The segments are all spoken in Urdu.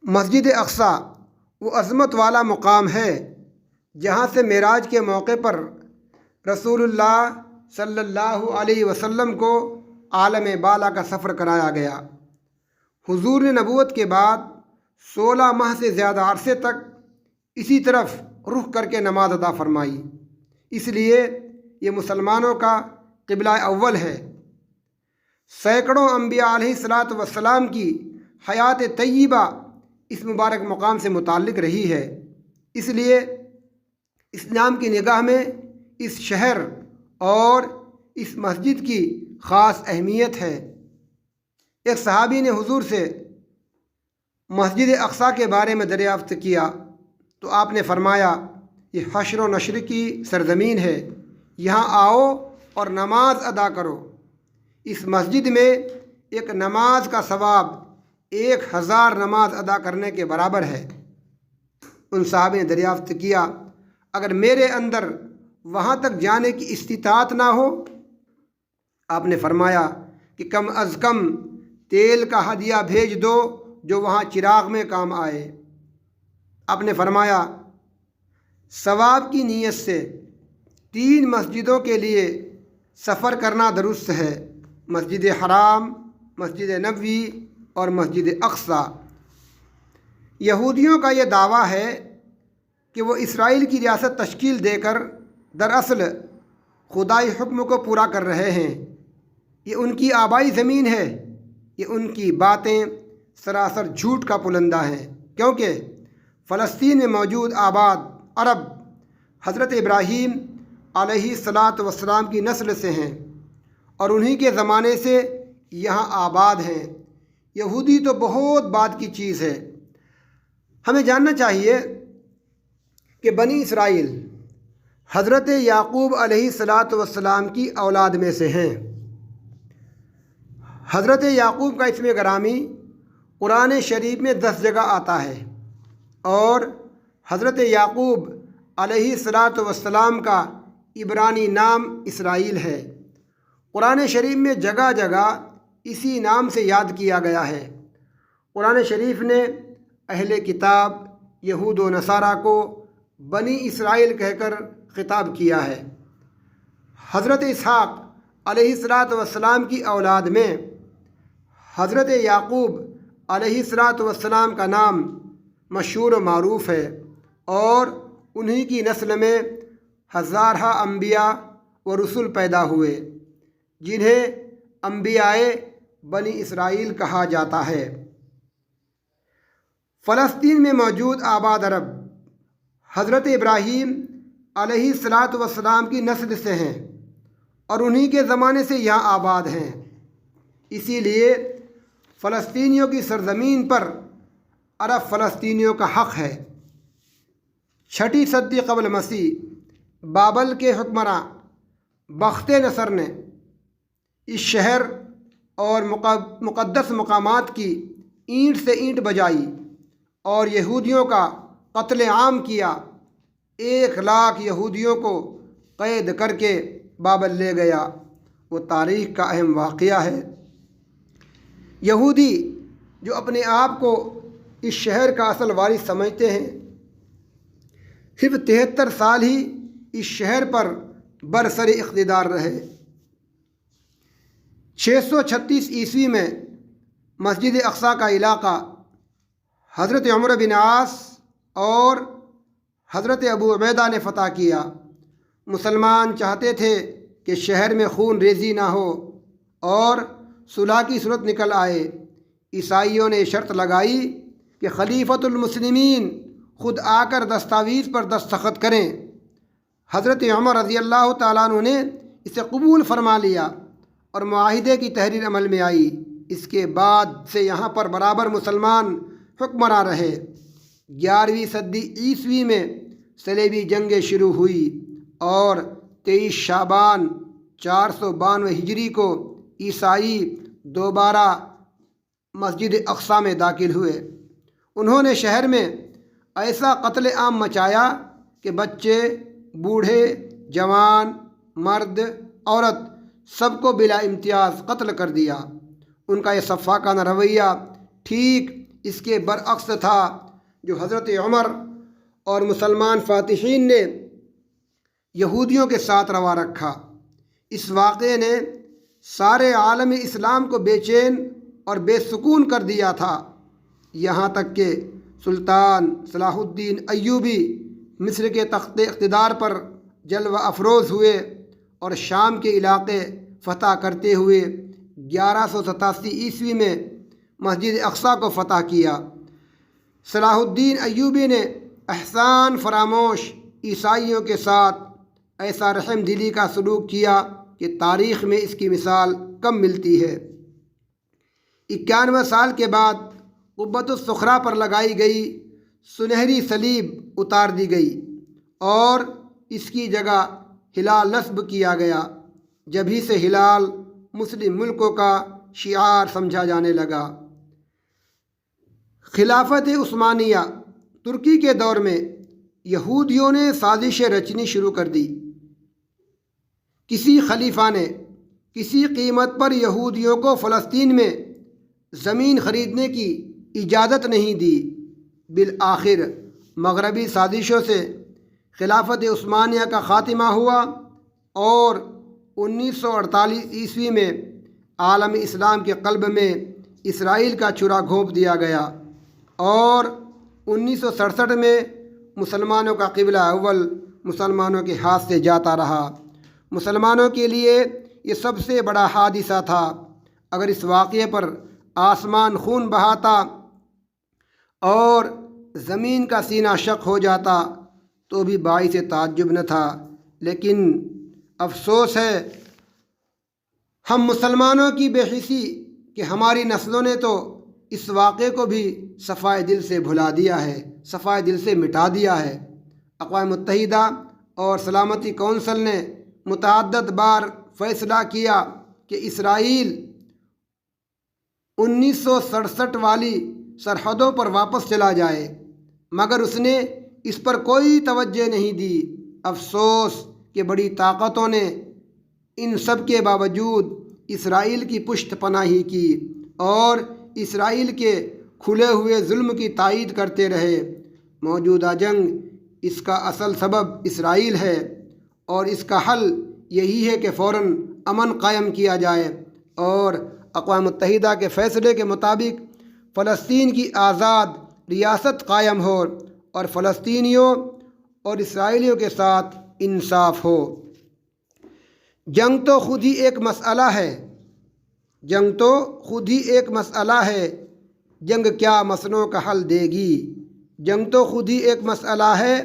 مسجد اقصی وہ عظمت والا مقام ہے جہاں سے معراج کے موقع پر رسول اللہ صلی اللہ علیہ وسلم کو عالم بالا کا سفر کرایا گیا۔ حضور نے نبوت کے بعد 16 ماہ سے زیادہ عرصے تک اسی طرف رخ کر کے نماز ادا فرمائی، اس لیے یہ مسلمانوں کا قبلہ اول ہے۔ سینکڑوں انبیاء علیہ الصلاۃ والسلام کی حیات طیبہ اس مبارک مقام سے متعلق رہی ہے، اس لیے اسلام کی نگاہ میں اس شہر اور اس مسجد کی خاص اہمیت ہے۔ ایک صحابی نے حضور سے مسجد اقصی کے بارے میں دریافت کیا تو آپ نے فرمایا، یہ حشر و نشر کی سرزمین ہے، یہاں آؤ اور نماز ادا کرو۔ اس مسجد میں ایک نماز کا ثواب 1000 نماز ادا کرنے کے برابر ہے۔ ان صحابہ نے دریافت کیا، اگر میرے اندر وہاں تک جانے کی استطاعت نہ ہو؟ آپ نے فرمایا کہ کم از کم تیل کا ہدیہ بھیج دو جو وہاں چراغ میں کام آئے۔ آپ نے فرمایا، ثواب کی نیت سے 3 مسجدوں کے لیے سفر کرنا درست ہے، مسجد حرام، مسجد نبوی اور مسجد اقصی۔ یہودیوں کا یہ دعویٰ ہے کہ وہ اسرائیل کی ریاست تشکیل دے کر دراصل خدائی حکم کو پورا کر رہے ہیں۔ یہ ان کی آبائی زمین ہے، یہ ان کی باتیں سراسر جھوٹ کا پلندہ ہیں، کیونکہ فلسطین میں موجود آباد عرب حضرت ابراہیم علیہ الصلاۃ والسلام کی نسل سے ہیں اور انہی کے زمانے سے یہاں آباد ہیں۔ یہودی تو بہت بعد کی چیز ہے۔ ہمیں جاننا چاہیے کہ بنی اسرائیل حضرت یعقوب علیہ الصلاۃ والسلام کی اولاد میں سے ہیں۔ حضرت یعقوب کا اسم گرامی قرآن شریف میں 10 جگہ آتا ہے اور حضرت یعقوب علیہ الصلاۃ والسلام کا عبرانی نام اسرائیل ہے۔ قرآن شریف میں جگہ جگہ اسی نام سے یاد کیا گیا ہے۔ قرآن شریف نے اہل کتاب یہود و نصارہ کو بنی اسرائیل کہہ کر خطاب کیا ہے۔ حضرت اسحاق علیہ الصلاۃ والسلام کی اولاد میں حضرت یعقوب علیہ الصلاۃ والسلام کا نام مشہور و معروف ہے اور انہی کی نسل میں ہزارہ انبیاء و رسول پیدا ہوئے جنہیں انبیاء بنی اسرائیل کہا جاتا ہے۔ فلسطین میں موجود آباد عرب حضرت ابراہیم علیہ الصلاۃ والسلام کی نسل سے ہیں اور انہی کے زمانے سے یہاں آباد ہیں، اسی لیے فلسطینیوں کی سرزمین پر عرب فلسطینیوں کا حق ہے۔ 6 صدی قبل مسیح بابل کے حکمراں بخت نصر نے اس شہر اور مقدس مقامات کی اینٹ سے اینٹ بجائی اور یہودیوں کا قتل عام کیا۔ 1,00,000 یہودیوں کو قید کر کے بابل لے گیا۔ وہ تاریخ کا اہم واقعہ ہے۔ یہودی جو اپنے آپ کو اس شہر کا اصل وارث سمجھتے ہیں، صرف 73 سال ہی اس شہر پر برسر اقتدار رہے۔ 636 عیسوی میں مسجد اقصی کا علاقہ حضرت عمرو بن عاص اور حضرت ابو عبیدہ نے فتح کیا۔ مسلمان چاہتے تھے کہ شہر میں خون ریزی نہ ہو اور صلح کی صورت نکل آئے۔ عیسائیوں نے شرط لگائی کہ خلیفۃ المسلمین خود آ کر دستاویز پر دستخط کریں۔ حضرت عمر رضی اللہ تعالیٰ عنہ نے اسے قبول فرما لیا اور معاہدے کی تحریر عمل میں آئی۔ اس کے بعد سے یہاں پر برابر مسلمان حکمراں رہے۔ 11ویں صدی عیسوی میں صلیبی جنگیں شروع ہوئی اور 23 شعبان 492 ہجری کو عیسائی دوبارہ مسجد اقصی میں داخل ہوئے۔ انہوں نے شہر میں ایسا قتل عام مچایا کہ بچے، بوڑھے، جوان، مرد، عورت سب کو بلا امتیاز قتل کر دیا۔ ان کا یہ سفاکانہ رویہ ٹھیک اس کے برعکس تھا جو حضرت عمر اور مسلمان فاتحین نے یہودیوں کے ساتھ روا رکھا۔ اس واقعے نے سارے عالم اسلام کو بے چین اور بے سکون کر دیا تھا، یہاں تک کہ سلطان صلاح الدین ایوبی مصر کے تخت اقتدار پر جلوہ افروز ہوئے اور شام کے علاقے فتح کرتے ہوئے 1187 عیسوی میں مسجد اقصیٰ کو فتح کیا۔ صلاح الدین ایوبی نے احسان فراموش عیسائیوں کے ساتھ ایسا رحم دلی کا سلوک کیا کہ تاریخ میں اس کی مثال کم ملتی ہے۔ 91 سال کے بعد قبۃ الصخرہ پر لگائی گئی سنہری صلیب اتار دی گئی اور اس کی جگہ ہلال نصب کیا گیا۔ جبھی سے ہلال مسلم ملکوں کا شعار سمجھا جانے لگا۔ خلافت عثمانیہ ترکی کے دور میں یہودیوں نے سازشیں رچنی شروع کر دی۔ کسی خلیفہ نے کسی قیمت پر یہودیوں کو فلسطین میں زمین خریدنے کی اجازت نہیں دی۔ بالآخر مغربی سازشوں سے خلافت عثمانیہ کا خاتمہ ہوا اور 1948 عیسوی میں عالم اسلام کے قلب میں اسرائیل کا چرا گھونپ دیا گیا اور 1967 میں مسلمانوں کا قبلہ اول مسلمانوں کے ہاتھ سے جاتا رہا۔ مسلمانوں کے لیے یہ سب سے بڑا حادثہ تھا۔ اگر اس واقعے پر آسمان خون بہاتا اور زمین کا سینہ شق ہو جاتا تو بھی باعث تعجب نہ تھا، لیکن افسوس ہے ہم مسلمانوں کی بے حسی کہ ہماری نسلوں نے تو اس واقعے کو بھی صفائے دل سے بھلا دیا ہے، صفائے دل سے مٹا دیا ہے۔ اقوام متحدہ اور سلامتی کونسل نے متعدد بار فیصلہ کیا کہ اسرائیل 1967 والی سرحدوں پر واپس چلا جائے، مگر اس نے اس پر کوئی توجہ نہیں دی۔ افسوس کہ بڑی طاقتوں نے ان سب کے باوجود اسرائیل کی پشت پناہی کی اور اسرائیل کے کھلے ہوئے ظلم کی تائید کرتے رہے۔ موجودہ جنگ اس کا اصل سبب اسرائیل ہے اور اس کا حل یہی ہے کہ فوراً امن قائم کیا جائے اور اقوام متحدہ کے فیصلے کے مطابق فلسطین کی آزاد ریاست قائم ہو اور فلسطینیوں اور اسرائیلیوں کے ساتھ انصاف ہو۔ جنگ تو خود ہی ایک مسئلہ ہے، جنگ تو خود ہی ایک مسئلہ ہے، جنگ کیا مسئلوں کا حل دے گی؟ جنگ تو خود ہی ایک مسئلہ ہے،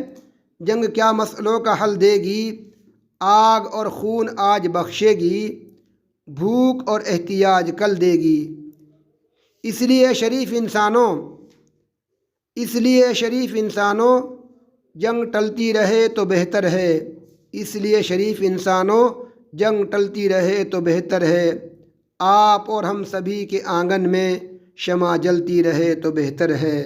جنگ کیا مسئلوں کا حل دے گی؟ آگ اور خون آج بخشے گی، بھوک اور احتیاج کل دے گی۔ اس لیے شریف انسانوں جنگ ٹلتی رہے تو بہتر ہے، اس لیے شریف انسانوں جنگ ٹلتی رہے تو بہتر ہے، آپ اور ہم سبھی کے آنگن میں شمع جلتی رہے تو بہتر ہے۔